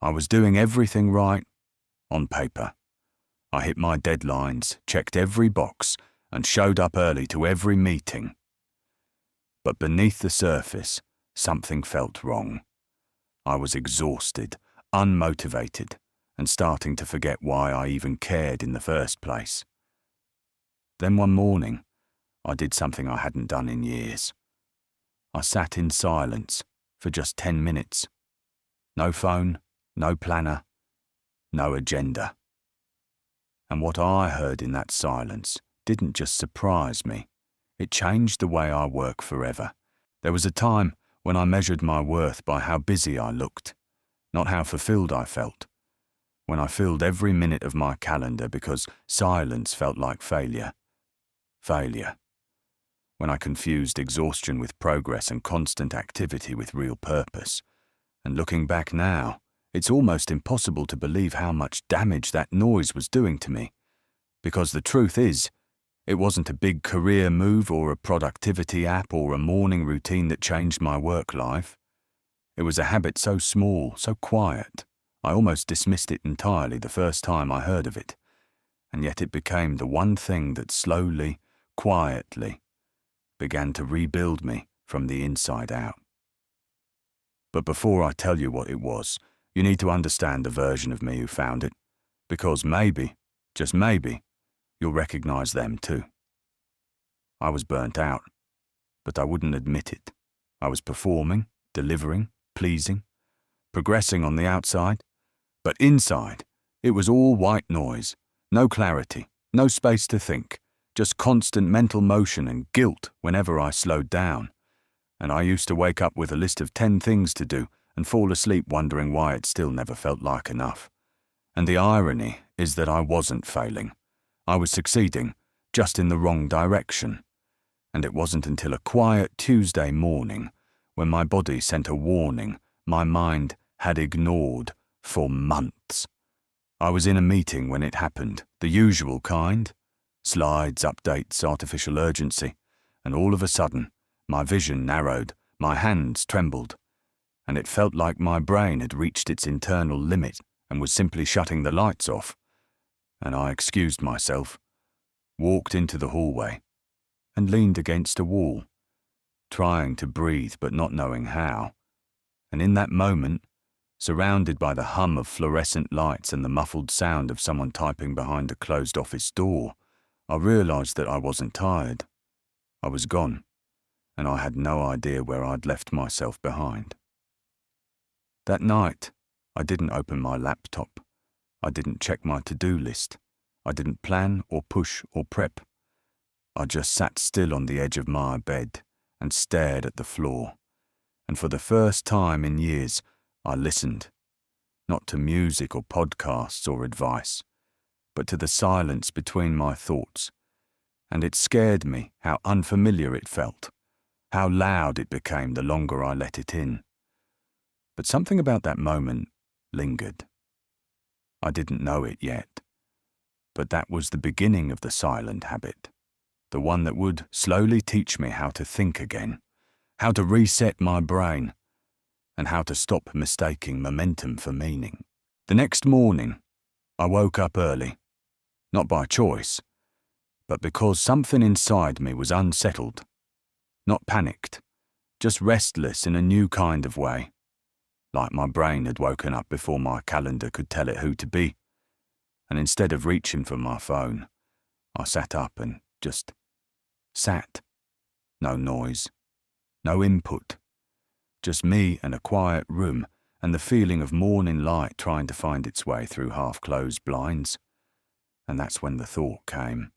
I was doing everything right on paper. I hit my deadlines, checked every box, and showed up early to every meeting. But beneath the surface, something felt wrong. I was exhausted, unmotivated, and starting to forget why I even cared in the first place. Then one morning, I did something I hadn't done in years. I sat in silence for just 10 minutes. No phone, no planner, no agenda. And what I heard in that silence didn't just surprise me, it changed the way I work forever. There was a time when I measured my worth by how busy I looked, not how fulfilled I felt. When I filled every minute of my calendar because silence felt like failure. Failure. When I confused exhaustion with progress and constant activity with real purpose. And looking back now, it's almost impossible to believe how much damage that noise was doing to me. Because the truth is, it wasn't a big career move or a productivity app or a morning routine that changed my work life. It was a habit so small, so quiet, I almost dismissed it entirely the first time I heard of it. And yet it became the one thing that slowly, quietly, began to rebuild me from the inside out. But before I tell you what it was, you need to understand the version of me who found it, because maybe, just maybe, you'll recognize them too. I was burnt out, but I wouldn't admit it. I was performing, delivering, pleasing, progressing on the outside, but inside, it was all white noise, no clarity, no space to think, just constant mental motion and guilt whenever I slowed down. And I used to wake up with a list of 10 things to do and fall asleep wondering why it still never felt like enough. And the irony is that I wasn't failing. I was succeeding, just in the wrong direction. And it wasn't until a quiet Tuesday morning, when my body sent a warning my mind had ignored for months. I was in a meeting when it happened, the usual kind. Slides, updates, artificial urgency. And all of a sudden, my vision narrowed, my hands trembled. And it felt like my brain had reached its internal limit and was simply shutting the lights off. And I excused myself, walked into the hallway, and leaned against a wall, trying to breathe but not knowing how. And in that moment, surrounded by the hum of fluorescent lights and the muffled sound of someone typing behind a closed office door, I realized that I wasn't tired. I was gone, and I had no idea where I'd left myself behind. That night, I didn't open my laptop. I didn't check my to-do list. I didn't plan or push or prep. I just sat still on the edge of my bed and stared at the floor. And for the first time in years, I listened, not to music or podcasts or advice, but to the silence between my thoughts. And it scared me how unfamiliar it felt, how loud it became the longer I let it in. But something about that moment lingered. I didn't know it yet, but that was the beginning of the silent habit, the one that would slowly teach me how to think again, how to reset my brain, and how to stop mistaking momentum for meaning. The next morning, I woke up early, not by choice, but because something inside me was unsettled, not panicked, just restless in a new kind of way, like my brain had woken up before my calendar could tell it who to be. And instead of reaching for my phone, I sat up and just sat. No noise, no input, just me and a quiet room and the feeling of morning light trying to find its way through half-closed blinds. And that's when the thought came.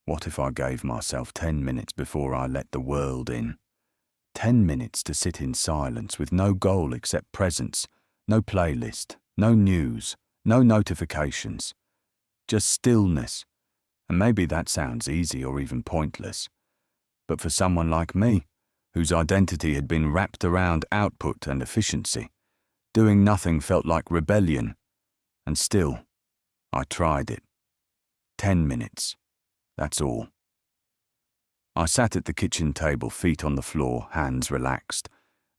What if I gave myself 10 minutes before I let the world in? 10 minutes to sit in silence with no goal except presence, no playlist, no news, no notifications, just stillness. And maybe that sounds easy or even pointless. But for someone like me, whose identity had been wrapped around output and efficiency, doing nothing felt like rebellion. And still, I tried it. 10 minutes. That's all. I sat at the kitchen table, feet on the floor, hands relaxed,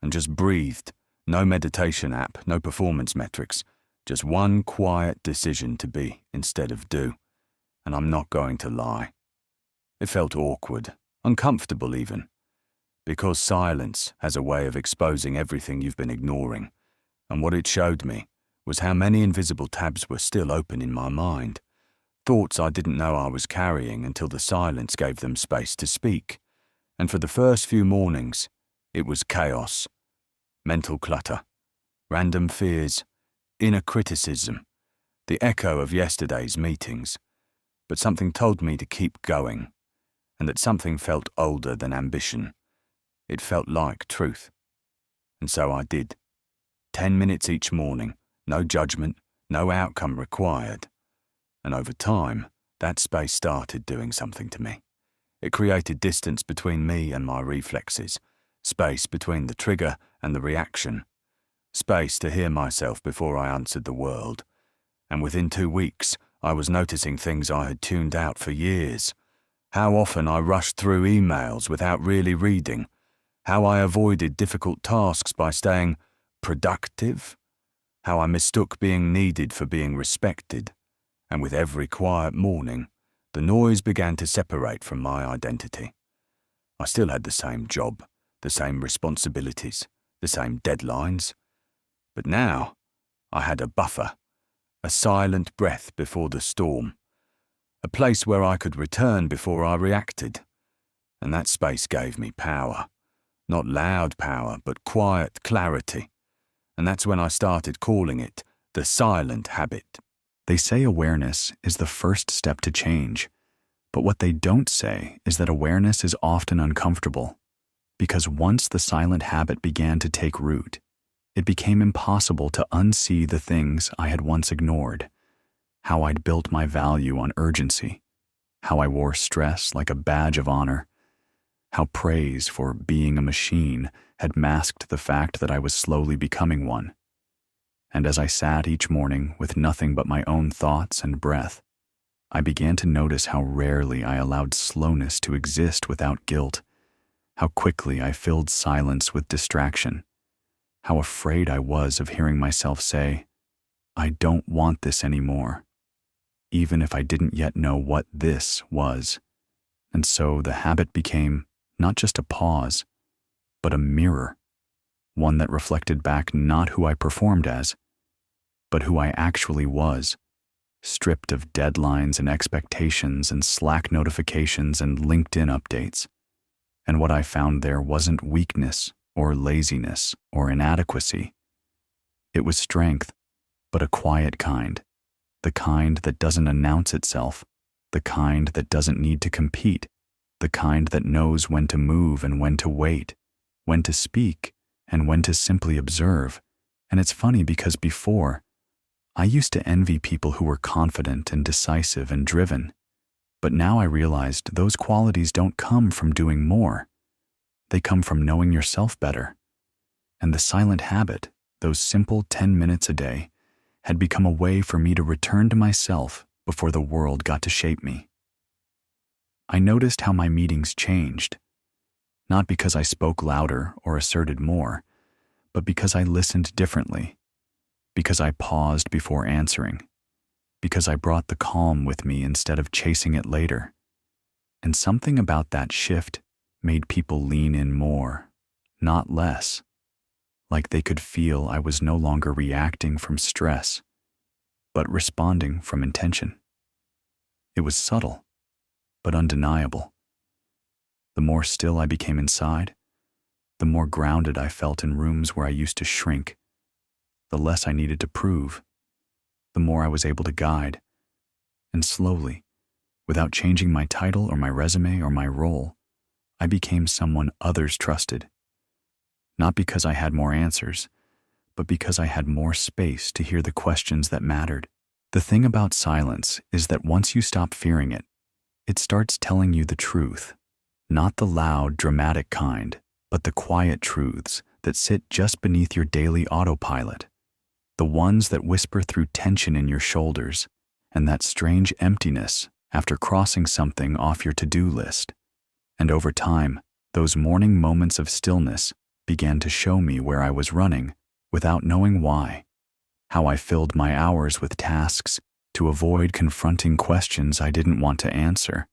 and just breathed, No meditation app, no performance metrics, just one quiet decision to be instead of do. And I'm not going to lie. It felt awkward, uncomfortable even, because silence has a way of exposing everything you've been ignoring, and what it showed me was how many invisible tabs were still open in my mind, thoughts I didn't know I was carrying until the silence gave them space to speak. And for the first few mornings, it was chaos, mental clutter, random fears, inner criticism, the echo of yesterday's meetings. But something told me to keep going, and that something felt older than ambition. It felt like truth. And so I did. 10 minutes each morning, no judgment, no outcome required. And over time, that space started doing something to me. It created distance between me and my reflexes, space between the trigger and the reaction, space to hear myself before I answered the world. And within 2 weeks, I was noticing things I had tuned out for years. How often I rushed through emails without really reading. How I avoided difficult tasks by staying productive. How I mistook being needed for being respected. And with every quiet morning, the noise began to separate from my identity. I still had the same job, the same responsibilities, the same deadlines. But now, I had a buffer, a silent breath before the storm, a place where I could return before I reacted. And that space gave me power. Not loud power, but quiet clarity. And that's when I started calling it the silent habit. They say awareness is the first step to change, but what they don't say is that awareness is often uncomfortable, because once the silent habit began to take root, it became impossible to unsee the things I had once ignored, how I'd built my value on urgency, how I wore stress like a badge of honor, how praise for being a machine had masked the fact that I was slowly becoming one. And as I sat each morning with nothing but my own thoughts and breath, I began to notice how rarely I allowed slowness to exist without guilt, how quickly I filled silence with distraction, how afraid I was of hearing myself say, "I don't want this anymore," even if I didn't yet know what this was. And so the habit became not just a pause, but a mirror, one that reflected back not who I performed as, but who I actually was, stripped of deadlines and expectations and Slack notifications and LinkedIn updates. And what I found there wasn't weakness or laziness or inadequacy. It was strength, but a quiet kind, the kind that doesn't announce itself, the kind that doesn't need to compete, the kind that knows when to move and when to wait, when to speak and when to simply observe. And it's funny because before, I used to envy people who were confident and decisive and driven, but now I realized those qualities don't come from doing more. They come from knowing yourself better. And the silent habit, those simple 10 minutes a day, had become a way for me to return to myself before the world got to shape me. I noticed how my meetings changed, not because I spoke louder or asserted more, but because I listened differently, because I paused before answering, because I brought the calm with me instead of chasing it later. And something about that shift made people lean in more, not less, like they could feel I was no longer reacting from stress, but responding from intention. It was subtle, but undeniable. The more still I became inside, the more grounded I felt in rooms where I used to shrink, the less I needed to prove, the more I was able to guide. And slowly, without changing my title or my resume or my role, I became someone others trusted. Not because I had more answers, but because I had more space to hear the questions that mattered. The thing about silence is that once you stop fearing it, it starts telling you the truth, not the loud, dramatic kind, but the quiet truths that sit just beneath your daily autopilot. The ones that whisper through tension in your shoulders and that strange emptiness after crossing something off your to-do list. And over time, those morning moments of stillness began to show me where I was running without knowing why, how I filled my hours with tasks to avoid confronting questions I didn't want to answer,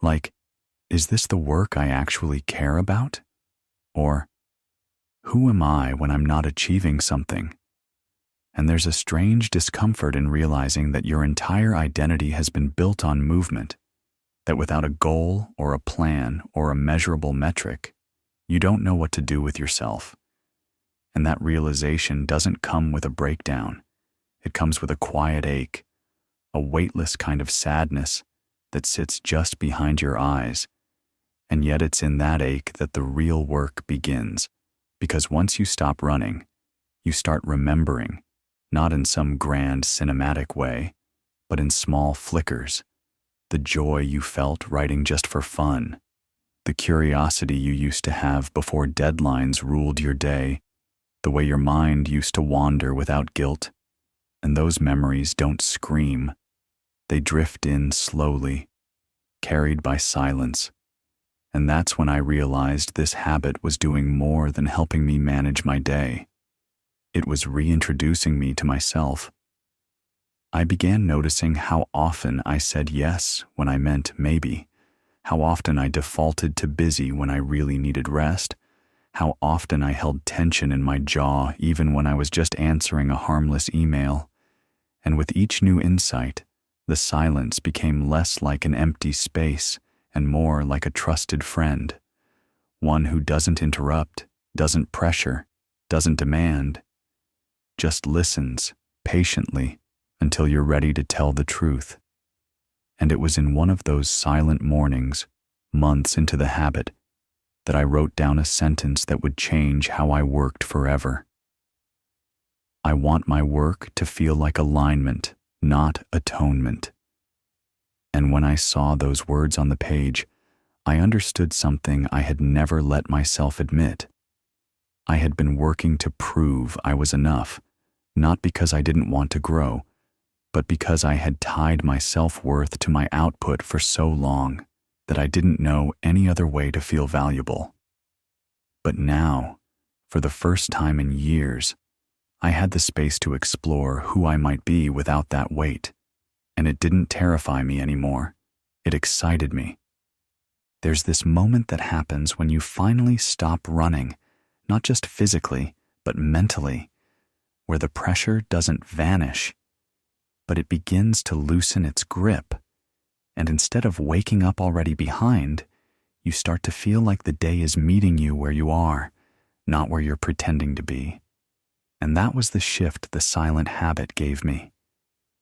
like, is this the work I actually care about? Or, who am I when I'm not achieving something? And there's a strange discomfort in realizing that your entire identity has been built on movement, that without a goal or a plan or a measurable metric, you don't know what to do with yourself. And that realization doesn't come with a breakdown. It comes with a quiet ache, a weightless kind of sadness that sits just behind your eyes. And yet it's in that ache that the real work begins, because once you stop running, you start remembering, not in some grand cinematic way, but in small flickers, the joy you felt writing just for fun, the curiosity you used to have before deadlines ruled your day, the way your mind used to wander without guilt. And those memories don't scream. They drift in slowly, carried by silence. And that's when I realized this habit was doing more than helping me manage my day. It was reintroducing me to myself. I began noticing how often I said yes when I meant maybe, how often I defaulted to busy when I really needed rest, how often I held tension in my jaw even when I was just answering a harmless email. And with each new insight, the silence became less like an empty space and more like a trusted friend, one who doesn't interrupt, doesn't pressure, doesn't demand, just listens patiently until you're ready to tell the truth. And it was in one of those silent mornings, months into the habit, that I wrote down a sentence that would change how I worked forever. I want my work to feel like alignment, not atonement. And when I saw those words on the page, I understood something I had never let myself admit. I had been working to prove I was enough, not because I didn't want to grow, but because I had tied my self-worth to my output for so long that I didn't know any other way to feel valuable. But now, for the first time in years, I had the space to explore who I might be without that weight, and it didn't terrify me anymore. It excited me. There's this moment that happens when you finally stop running, not just physically, but mentally, where the pressure doesn't vanish, but it begins to loosen its grip. And instead of waking up already behind, you start to feel like the day is meeting you where you are, not where you're pretending to be. And that was the shift the silent habit gave me.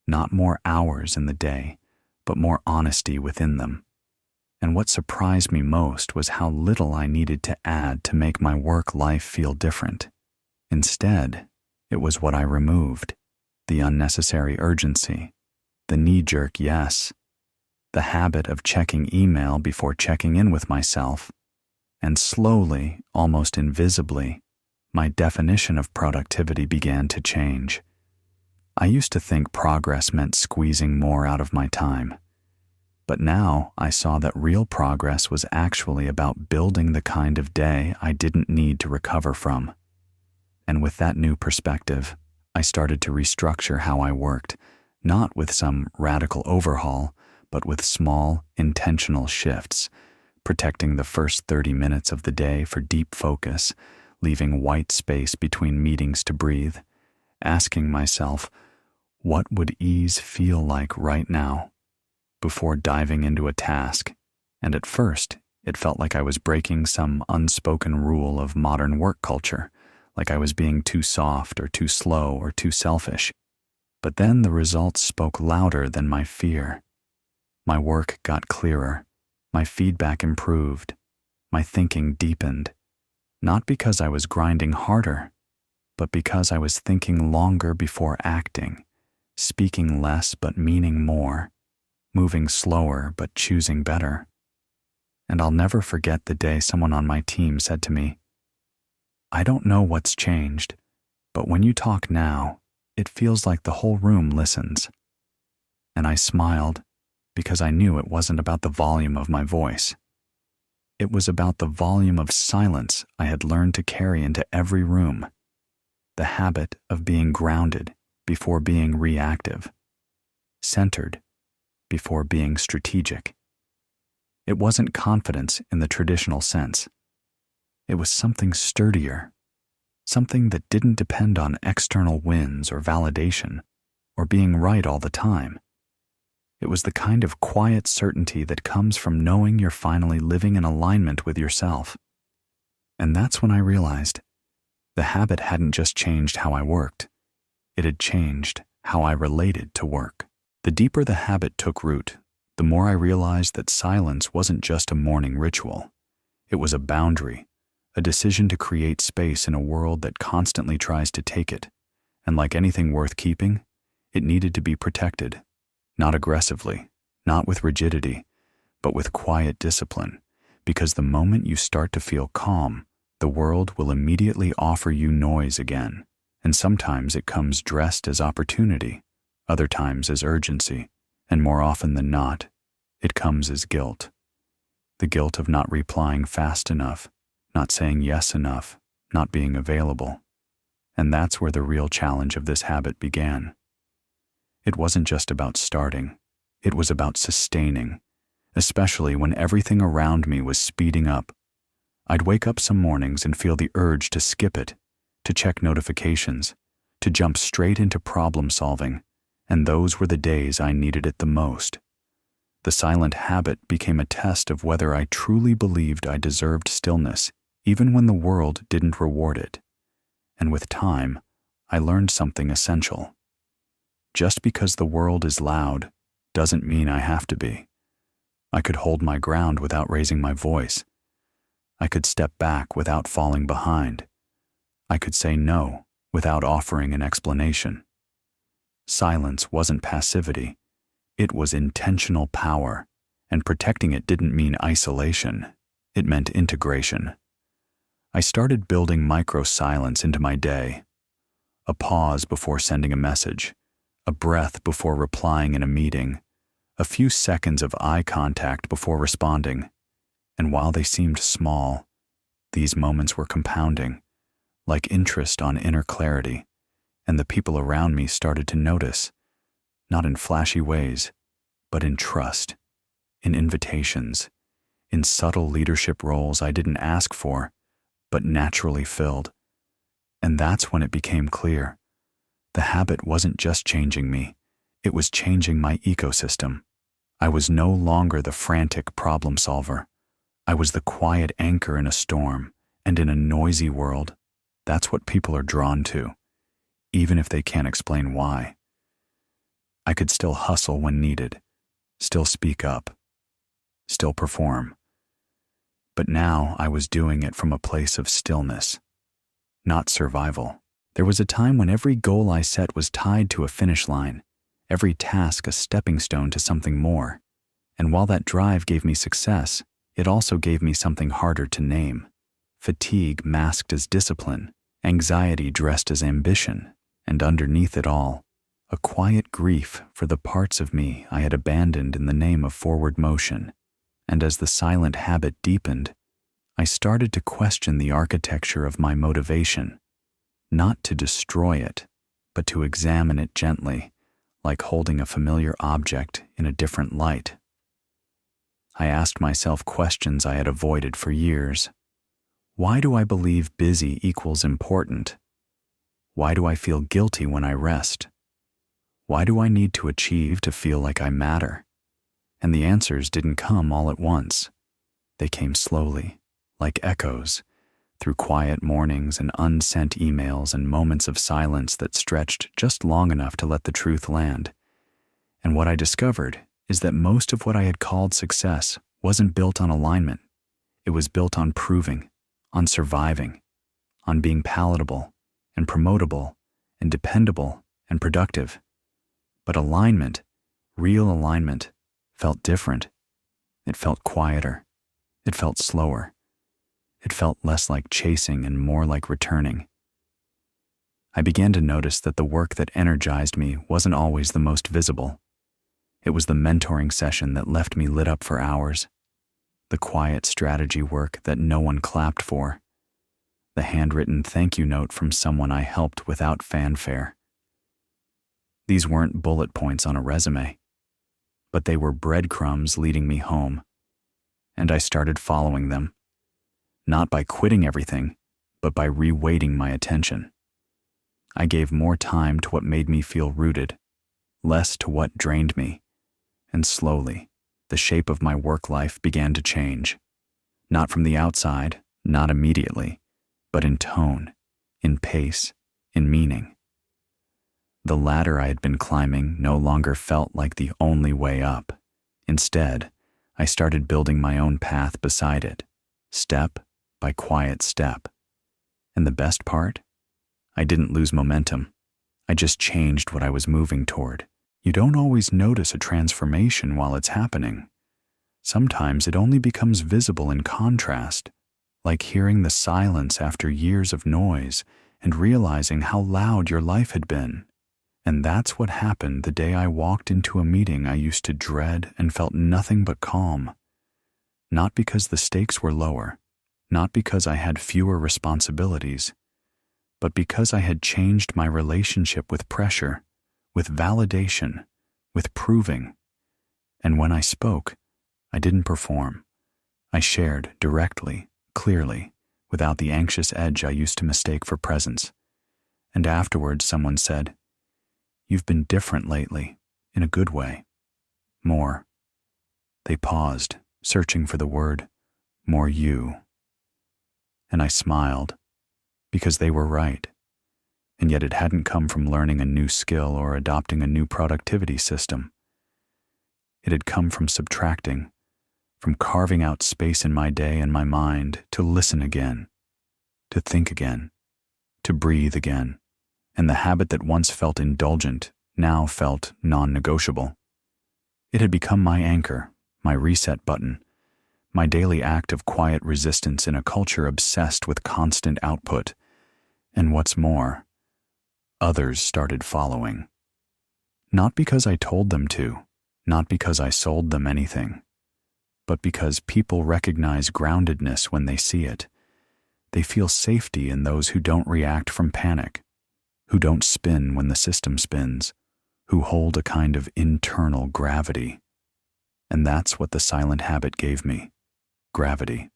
Not more hours in the day, but more honesty within them. And what surprised me most was how little I needed to add to make my work life feel different. Instead, it was what I removed: the unnecessary urgency, the knee-jerk yes, the habit of checking email before checking in with myself, and slowly, almost invisibly, my definition of productivity began to change. I used to think progress meant squeezing more out of my time, but now I saw that real progress was actually about building the kind of day I didn't need to recover from. And with that new perspective, I started to restructure how I worked, not with some radical overhaul, but with small, intentional shifts, protecting the first 30 minutes of the day for deep focus, leaving white space between meetings to breathe, asking myself, what would ease feel like right now, before diving into a task. And at first, it felt like I was breaking some unspoken rule of modern work culture, like I was being too soft or too slow or too selfish. But then the results spoke louder than my fear. My work got clearer, my feedback improved, my thinking deepened, not because I was grinding harder, but because I was thinking longer before acting, speaking less but meaning more, moving slower but choosing better. And I'll never forget the day someone on my team said to me, "I don't know what's changed, but when you talk now, it feels like the whole room listens." And I smiled, because I knew it wasn't about the volume of my voice. It was about the volume of silence I had learned to carry into every room. the habit of being grounded before being reactive, centered before being strategic. It wasn't confidence in the traditional sense. It was something sturdier, something that didn't depend on external wins or validation or being right all the time. It was the kind of quiet certainty that comes from knowing you're finally living in alignment with yourself. And that's when I realized the habit hadn't just changed how I worked, it had changed how I related to work. The deeper the habit took root, the more I realized that silence wasn't just a morning ritual. It was a boundary, a decision to create space in a world that constantly tries to take it. And like anything worth keeping, it needed to be protected, not aggressively, not with rigidity, but with quiet discipline, because the moment you start to feel calm, the world will immediately offer you noise again, and sometimes it comes dressed as opportunity, other times as urgency, and more often than not, it comes as guilt. The guilt of not replying fast enough, not saying yes enough, not being available. And that's where the real challenge of this habit began. It wasn't just about starting, it was about sustaining, especially when everything around me was speeding up. I'd wake up some mornings and feel the urge to skip it, to check notifications, to jump straight into problem solving, and those were the days I needed it the most. The silent habit became a test of whether I truly believed I deserved stillness, even when the world didn't reward it. And with time, I learned something essential. Just because the world is loud doesn't mean I have to be. I could hold my ground without raising my voice. I could step back without falling behind. I could say no without offering an explanation. Silence wasn't passivity. It was intentional power, and protecting it didn't mean isolation. It meant integration. I started building micro-silence into my day. A pause before sending a message, a breath before replying in a meeting, a few seconds of eye contact before responding. And while they seemed small, these moments were compounding, like interest on inner clarity, and the people around me started to notice, not in flashy ways, but in trust, in invitations, in subtle leadership roles I didn't ask for, but naturally filled. And that's when it became clear. The habit wasn't just changing me, it was changing my ecosystem. I was no longer the frantic problem solver. I was the quiet anchor in a storm, and in a noisy world, that's what people are drawn to, even if they can't explain why. I could still hustle when needed, still speak up, still perform. But now I was doing it from a place of stillness, not survival. There was a time when every goal I set was tied to a finish line, every task a stepping stone to something more. And while that drive gave me success, it also gave me something harder to name. Fatigue masked as discipline, anxiety dressed as ambition, and underneath it all, a quiet grief for the parts of me I had abandoned in the name of forward motion. And as the silent habit deepened, I started to question the architecture of my motivation, not to destroy it, but to examine it gently, like holding a familiar object in a different light. I asked myself questions I had avoided for years. Why do I believe busy equals important? Why do I feel guilty when I rest? Why do I need to achieve to feel like I matter? And the answers didn't come all at once. They came slowly, like echoes, through quiet mornings and unsent emails and moments of silence that stretched just long enough to let the truth land. And what I discovered is that most of what I had called success wasn't built on alignment. It was built on proving, on surviving, on being palatable and promotable and dependable and productive. But alignment, real alignment, felt different. It felt quieter. It felt slower. It felt less like chasing and more like returning. I began to notice that the work that energized me wasn't always the most visible. It was the mentoring session that left me lit up for hours, the quiet strategy work that no one clapped for, the handwritten thank you note from someone I helped without fanfare. These weren't bullet points on a resume, but they were breadcrumbs leading me home, and I started following them, not by quitting everything, but by reweighting my attention. I gave more time to what made me feel rooted, less to what drained me, and slowly, the shape of my work life began to change. Not from the outside, not immediately, but in tone, in pace, in meaning. The ladder I had been climbing no longer felt like the only way up. Instead, I started building my own path beside it, step by quiet step. And the best part? I didn't lose momentum. I just changed what I was moving toward. You don't always notice a transformation while it's happening. Sometimes it only becomes visible in contrast, like hearing the silence after years of noise and realizing how loud your life had been. And that's what happened the day I walked into a meeting I used to dread and felt nothing but calm. Not because the stakes were lower, not because I had fewer responsibilities, but because I had changed my relationship with pressure, with validation, with proving. And when I spoke, I didn't perform. I shared directly, clearly, without the anxious edge I used to mistake for presence. And afterwards someone said, "You've been different lately, in a good way. More." They paused, searching for the word, more you. And I smiled, because they were right. And yet it hadn't come from learning a new skill or adopting a new productivity system. It had come from subtracting, from carving out space in my day and my mind to listen again, to think again, to breathe again. And the habit that once felt indulgent now felt non-negotiable. It had become my anchor, my reset button, my daily act of quiet resistance in a culture obsessed with constant output. And what's more, others started following. Not because I told them to, not because I sold them anything, but because people recognize groundedness when they see it. They feel safety in those who don't react from panic, who don't spin when the system spins, who hold a kind of internal gravity. And that's what the silent habit gave me, gravity.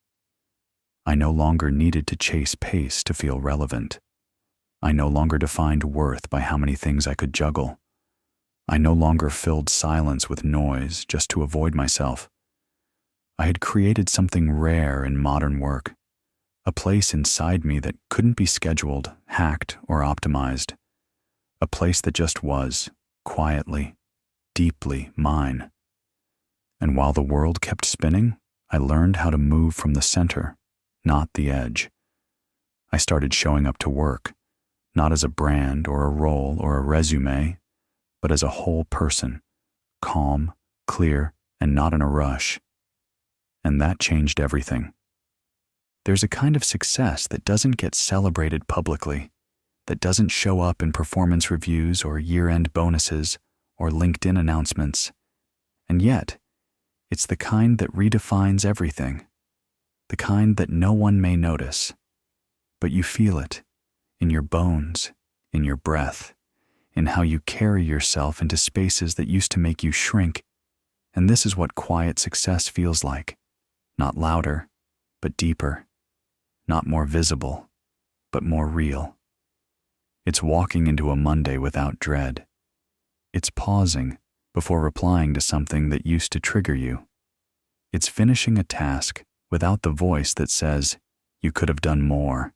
I no longer needed to chase pace to feel relevant. I no longer defined worth by how many things I could juggle. I no longer filled silence with noise just to avoid myself. I had created something rare in modern work, a place inside me that couldn't be scheduled, hacked, or optimized. A place that just was, quietly, deeply mine. And while the world kept spinning, I learned how to move from the center, not the edge. I started showing up to work, not as a brand or a role or a resume, but as a whole person, calm, clear, and not in a rush. And that changed everything. There's a kind of success that doesn't get celebrated publicly, that doesn't show up in performance reviews or year-end bonuses or LinkedIn announcements. And yet, it's the kind that redefines everything, the kind that no one may notice, but you feel it in your bones, in your breath, in how you carry yourself into spaces that used to make you shrink. And this is what quiet success feels like. Not louder, but deeper. Not more visible, but more real. It's walking into a Monday without dread. It's pausing before replying to something that used to trigger you. It's finishing a task without the voice that says, "You could have done more."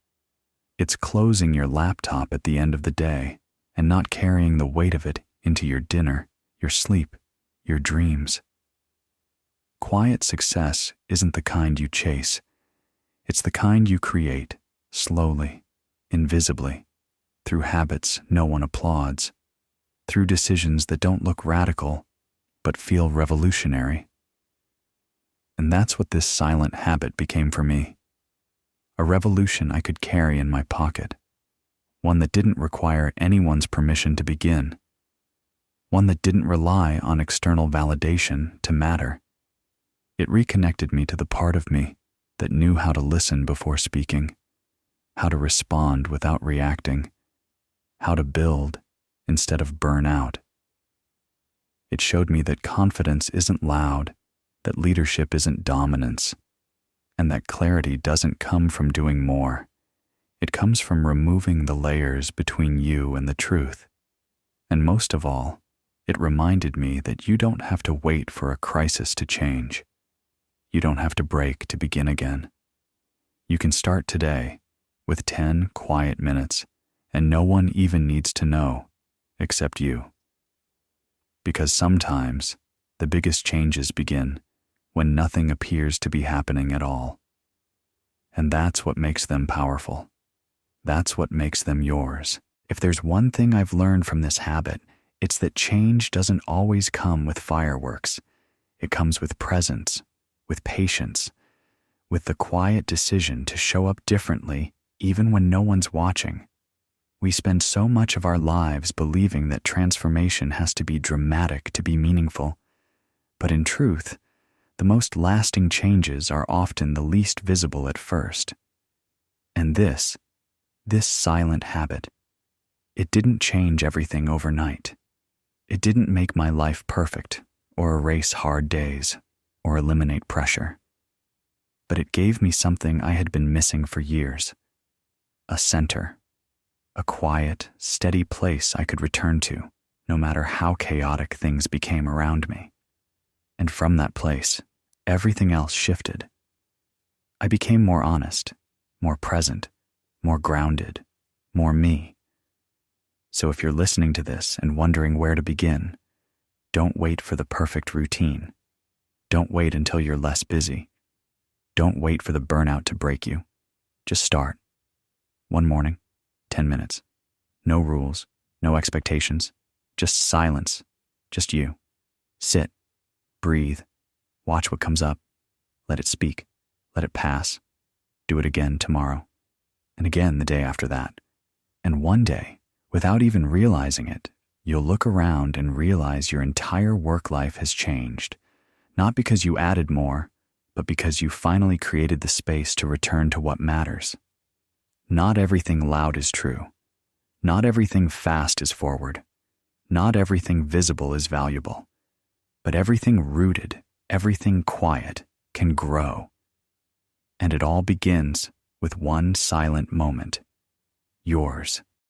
It's closing your laptop at the end of the day and not carrying the weight of it into your dinner, your sleep, your dreams. Quiet success isn't the kind you chase. It's the kind you create, slowly, invisibly, through habits no one applauds, through decisions that don't look radical, but feel revolutionary. And that's what this silent habit became for me. A revolution I could carry in my pocket. One that didn't require anyone's permission to begin. One that didn't rely on external validation to matter. It reconnected me to the part of me that knew how to listen before speaking, how to respond without reacting, how to build instead of burn out. It showed me that confidence isn't loud, that leadership isn't dominance, and that clarity doesn't come from doing more. It comes from removing the layers between you and the truth. And most of all, it reminded me that you don't have to wait for a crisis to change. You don't have to break to begin again. You can start today with 10 quiet minutes, and no one even needs to know except you. Because sometimes the biggest changes begin when nothing appears to be happening at all. And that's what makes them powerful. That's what makes them yours. If there's one thing I've learned from this habit, it's that change doesn't always come with fireworks. It comes with presence, with patience, with the quiet decision to show up differently even when no one's watching. We spend so much of our lives believing that transformation has to be dramatic to be meaningful. But in truth, the most lasting changes are often the least visible at first. And this silent habit, it didn't change everything overnight. It didn't make my life perfect, or erase hard days, or eliminate pressure. But it gave me something I had been missing for years. A center. A quiet, steady place I could return to, no matter how chaotic things became around me. And from that place, everything else shifted. I became more honest, more present, more grounded, more me. So if you're listening to this and wondering where to begin, don't wait for the perfect routine. Don't wait until you're less busy. Don't wait for the burnout to break you. Just start. One morning, 10 minutes. No rules, no expectations, just silence, just you. Sit, breathe, watch what comes up, let it speak, let it pass. Do it again tomorrow, and again the day after that. And one day, without even realizing it, you'll look around and realize your entire work life has changed, not because you added more, but because you finally created the space to return to what matters. Not everything loud is true. Not everything fast is forward. Not everything visible is valuable. But everything rooted, everything quiet, can grow. And it all begins with one silent moment. Yours.